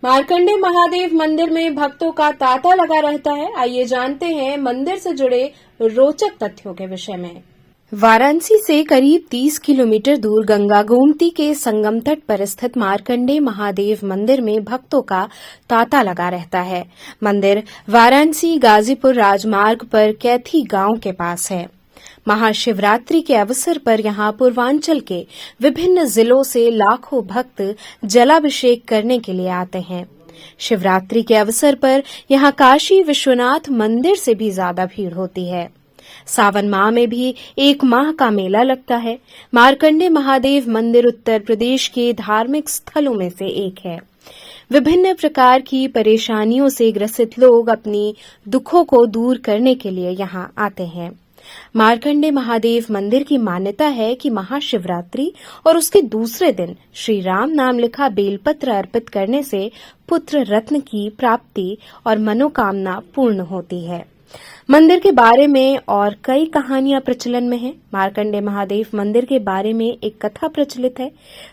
मार्कंडे महादेव मंदिर में भक्तों का तांता लगा रहता है। आइए जानते हैं मंदिर से जुड़े रोचक तथ्यों के विषय में। वाराणसी से करीब 30 किलोमीटर दूर गंगा गोमती के संगम तट पर स्थित मार्कंडे महादेव मंदिर में भक्तों का तांता लगा रहता है। मंदिर वाराणसी गाजीपुर राजमार्ग पर कैथी गांव के पास है। महाशिवरात्रि के अवसर पर यहां पूर्वांचल के विभिन्न जिलों से लाखों भक्त जलाभिषेक करने के लिए आते हैं। शिवरात्रि के अवसर पर यहां काशी विश्वनाथ मंदिर से भी ज्यादा भीड़ होती है। सावन माह में भी 1 माह का मेला लगता है। मार्कंडे महादेव मंदिर उत्तर प्रदेश के धार्मिक स्थलों में से एक है। विभिन्न प्रकार की परेशानियों से ग्रसित लोग अपनी दुखों को दूर करने के लिए यहां आते हैं। मार्कंडे महादेव मंदिर की मान्यता है कि महाशिवरात्रि और उसके दूसरे दिन श्री राम नाम लिखा बेलपत्र अर्पित करने से पुत्र रत्न की प्राप्ति और मनोकामना पूर्ण होती है। मंदिर के बारे में और कई कहानियां प्रचलन में हैं। मार्कंडे महादेव मंदिर के बारे में एक कथा प्रचलित है।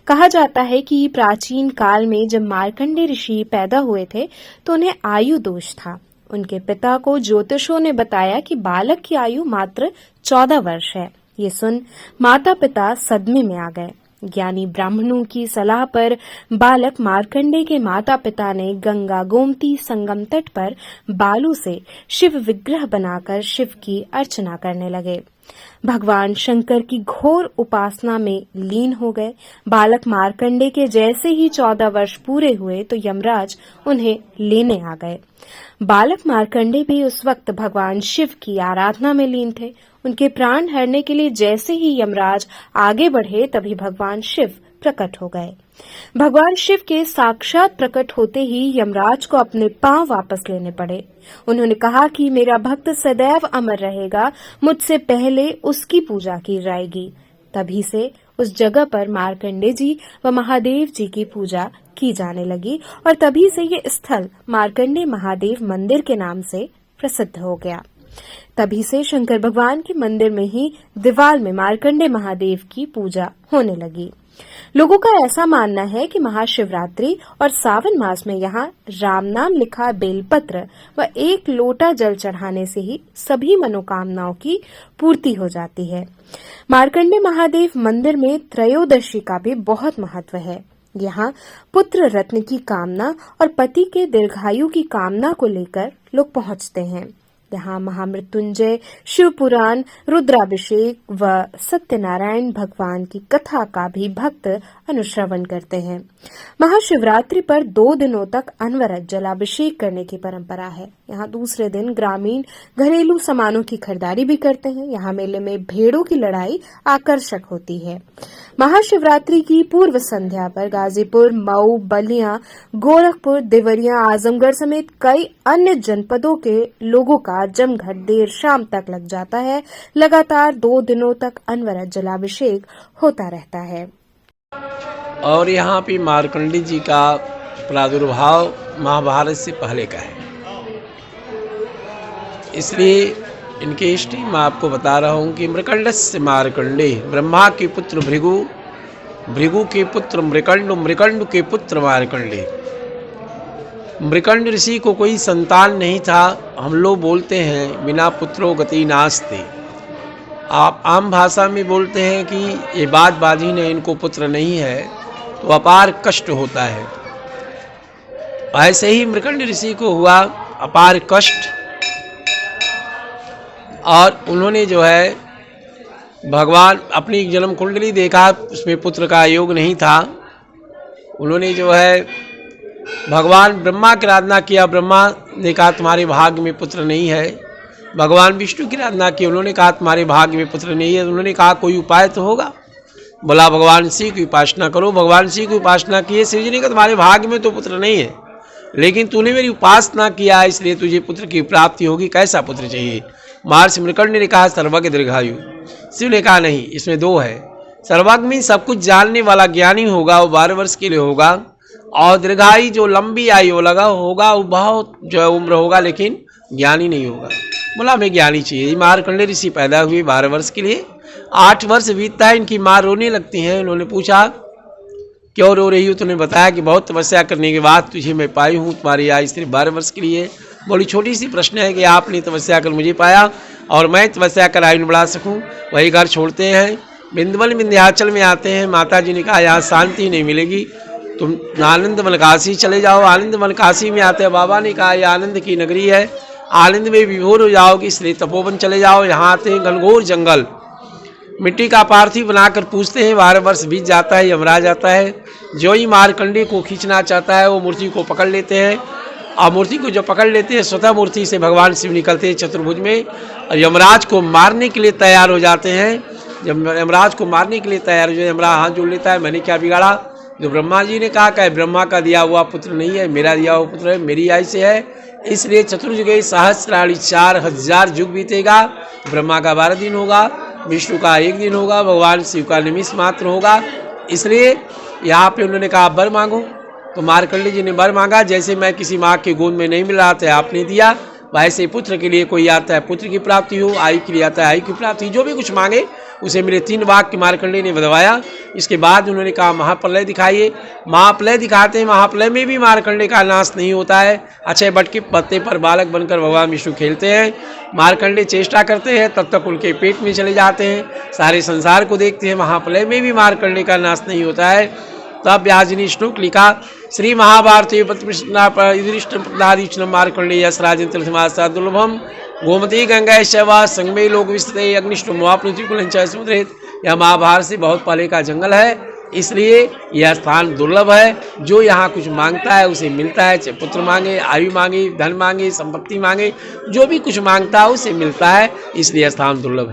कहा जाता है कि प्राचीन काल में जब मार्कंडे ऋषि पैदा हुए थे तो उन्हें आयु दोष था। उनके पिता को ज्योतिषों ने बताया कि बालक की आयु मात्र 14 वर्ष है। ये सुन माता पिता सदमे में आ गए। ज्ञानी ब्राह्मणों की सलाह पर बालक मार्कंडे के माता पिता ने गंगा गोमती संगम तट पर बालू से शिव विग्रह बनाकर शिव की अर्चना करने लगे। भगवान शंकर की घोर उपासना में लीन हो गए। बालक मार्कंडे के जैसे ही 14 वर्ष पूरे हुए तो यमराज उन्हें लेने आ गए। बालक मार्कंडे भी उस वक्त भगवान शिव की आराधना में लीन थे। उनके प्राण हरने के लिए जैसे ही यमराज आगे बढ़े तभी भगवान शिव प्रकट हो गए। भगवान शिव के साक्षात प्रकट होते ही यमराज को अपने पांव वापस लेने पड़े। उन्होंने कहा कि मेरा भक्त सदैव अमर रहेगा, मुझसे पहले उसकी पूजा की जाएगी। तभी से उस जगह पर मार्कंडे जी व महादेव जी की पूजा की जाने लगी और तभी से ये स्थल मार्कंडे महादेव मंदिर के नाम से प्रसिद्ध हो गया। तभी से शंकर भगवान के मंदिर में ही दीवार में मार्कंडे महादेव की पूजा होने लगी। लोगों का ऐसा मानना है कि महाशिवरात्रि और सावन मास में यहाँ राम नाम लिखा बेलपत्र व 1 लोटा जल चढ़ाने से ही सभी मनोकामनाओं की पूर्ति हो जाती है। मार्कंडे महादेव मंदिर में त्रयोदशी का भी बहुत महत्व है। यहाँ पुत्र रत्न की कामना और पति के दीर्घायु की कामना को लेकर लोग पहुँचते हैं। यहाँ महामृत्युंजय, शिव पुराण, रुद्राभिषेक व सत्यनारायण भगवान की कथा का भी भक्त अनुश्रवण करते हैं। महाशिवरात्रि पर 2 दिनों तक अनवरत जलाभिषेक करने की परंपरा है। यहाँ दूसरे दिन ग्रामीण घरेलू सामानों की खरीदारी भी करते हैं। यहाँ मेले में भेड़ों की लड़ाई आकर्षक होती है। महाशिवरात्रि की पूर्व संध्या पर गाजीपुर, मऊ, बलिया, गोरखपुर, देवरिया, आजमगढ़ समेत कई अन्य जनपदों के लोगों का जमघट देर शाम तक लग जाता है। लगातार 2 दिनों तक अनवरत जलाभिषेक होता रहता है। और यहाँ पे मार्कंडे जी का प्रादुर्भाव महाभारत से पहले का है, इसलिए इनके हिस्ट्री मैं आपको बता रहा हूँ कि मृकंडस्य मार्कंडे, ब्रह्मा के पुत्र भृगु, भृगु के पुत्र मृकंड, मृकंड के पुत्र मार्कंडे। मृकंड ऋषि को कोई संतान नहीं था। हम लोग बोलते हैं बिना पुत्रो गति नास्ते। आप आम भाषा में बोलते हैं कि ये बात बाजी ने इनको पुत्र नहीं है तो अपार कष्ट होता है। ऐसे ही मृकंड ऋषि को हुआ अपार कष्ट और उन्होंने जो है भगवान अपनी जन्म कुंडली देखा, उसमें पुत्र का योग नहीं था। उन्होंने जो है भगवान ब्रह्मा की आराधना किया। ब्रह्मा ने कहा तुम्हारे भाग्य में पुत्र नहीं है। भगवान विष्णु की आराधना की, उन्होंने कहा तुम्हारे भाग्य में पुत्र नहीं है। उन्होंने कहा कोई उपाय तो होगा। बोला भगवान शिव की उपासना करो। भगवान शिव की उपासना की। शिव जी ने कहा तुम्हारे भाग्य में तो पुत्र नहीं है, लेकिन तूने मेरी उपासना किया इसलिए तुझे पुत्र की प्राप्ति होगी। कैसा पुत्र चाहिए? महर्षि मृकंड ने कहा सर्वज्ञ दीर्घायु। शिव ने कहा नहीं, इसमें 2 है। सर्वज्ञ में सब कुछ जानने वाला ज्ञानी होगा, वो 12 वर्ष के लिए होगा, और दीर्घायु जो लंबी आयु लगा होगा वो बहुत जो उम्र होगा, लेकिन ज्ञानी नहीं होगा। बोला हमें ज्ञानी चाहिए। मार्कंडे ऋषि पैदा हुए 12 वर्ष के लिए। 8 वर्ष बीतता है, इनकी माँ रोने लगती हैं। उन्होंने पूछा क्यों रो रही हो? तूने बताया कि बहुत तपस्या करने के बाद तुझे मैं पाई हूँ, तुम्हारी आयु सिर्फ 12 वर्ष के लिए। बड़ी छोटी सी प्रश्न है कि आपने तपस्या कर मुझे पाया और मैं तपस्या कर आयु बढ़ा सकूं। वही घर छोड़ते हैं, बिंदवन विंध्याचल में आते हैं। माता जी ने कहा यहाँ शांति नहीं मिलेगी, तुम आनंद वन काशी चले जाओ। आनंद वन काशी में आते हैं, बाबा ने कहा यह आनंद की नगरी है, आनंद में विभोर हो जाओगी, इसलिए तपोवन चले जाओ। यहाँ आते हैं घनघोर जंगल, मिट्टी का पार्थिव बनाकर पूछते हैं। 12 वर्ष बीत जाता है, यमराज आता है। जो ही मारकंडे को खींचना चाहता है वो मूर्ति को पकड़ लेते हैं, और मूर्ति को जो पकड़ लेते हैं स्वतः मूर्ति से भगवान शिव निकलते हैं चतुर्भुज में, और यमराज को मारने के लिए तैयार हो जाते हैं। जब यमराज को मारने के लिए तैयार हो जाए, यमराज हाथ जोड़ लेता है, मैंने क्या बिगाड़ा? जो ब्रह्मा जी ने कहा कि ब्रह्मा का दिया हुआ पुत्र नहीं है, मेरा दिया हुआ पुत्र है, मेरी आयु से है, इसलिए चतुर्युगे सहस्राणि 4000 युग बीतेगा। ब्रह्मा का 12 दिन होगा, विष्णु का 1 दिन होगा, भगवान शिव का निमिष मात्र होगा। इसलिए यहाँ पे उन्होंने कहा वर मांगो, तो मार्कंडे जी ने वर मांगा। जैसे मैं किसी माँ के गोद में नहीं मिल रहा था, आपने दिया, वैसे पुत्र के लिए कोई आता है पुत्र की प्राप्ति हो, आयु के लिए आता है आयु की प्राप्ति, जो भी कुछ मांगे उसे मेरे 3 वाक्य मार्कंडे ने बतवाया। इसके बाद उन्होंने कहा महाप्रलय दिखाइए। महाप्रलय दिखाते हैं, महाप्रलय में भी मार्कंडे का नाश नहीं होता है। अक्षय वट के पत्ते पर बालक बनकर भगवान विष्णु खेलते हैं। मार्कंडे चेष्टा करते हैं, तब तक उनके पेट में चले जाते हैं, सारे संसार को देखते हैं। महाप्रलय में भी मार्कंडे का नाश नहीं होता है। तब व्यास जी ने श्लोक लिखा, श्री महाभारत मार्कंडेय राजेन्द्र दुर्लभम गोमती गंगा शवा संगमे लोक विस्तृते अग्निष्टो महाप्रतिकुलंच समुद्रेत। यह महाभारत से बहुत पहले का जंगल है, इसलिए यह स्थान दुर्लभ है। जो यहाँ कुछ मांगता है उसे मिलता है, चाहे पुत्र मांगे, आयु मांगे, धन मांगे, संपत्ति मांगे, जो भी कुछ मांगता है उसे मिलता है, इसलिए स्थान दुर्लभ है।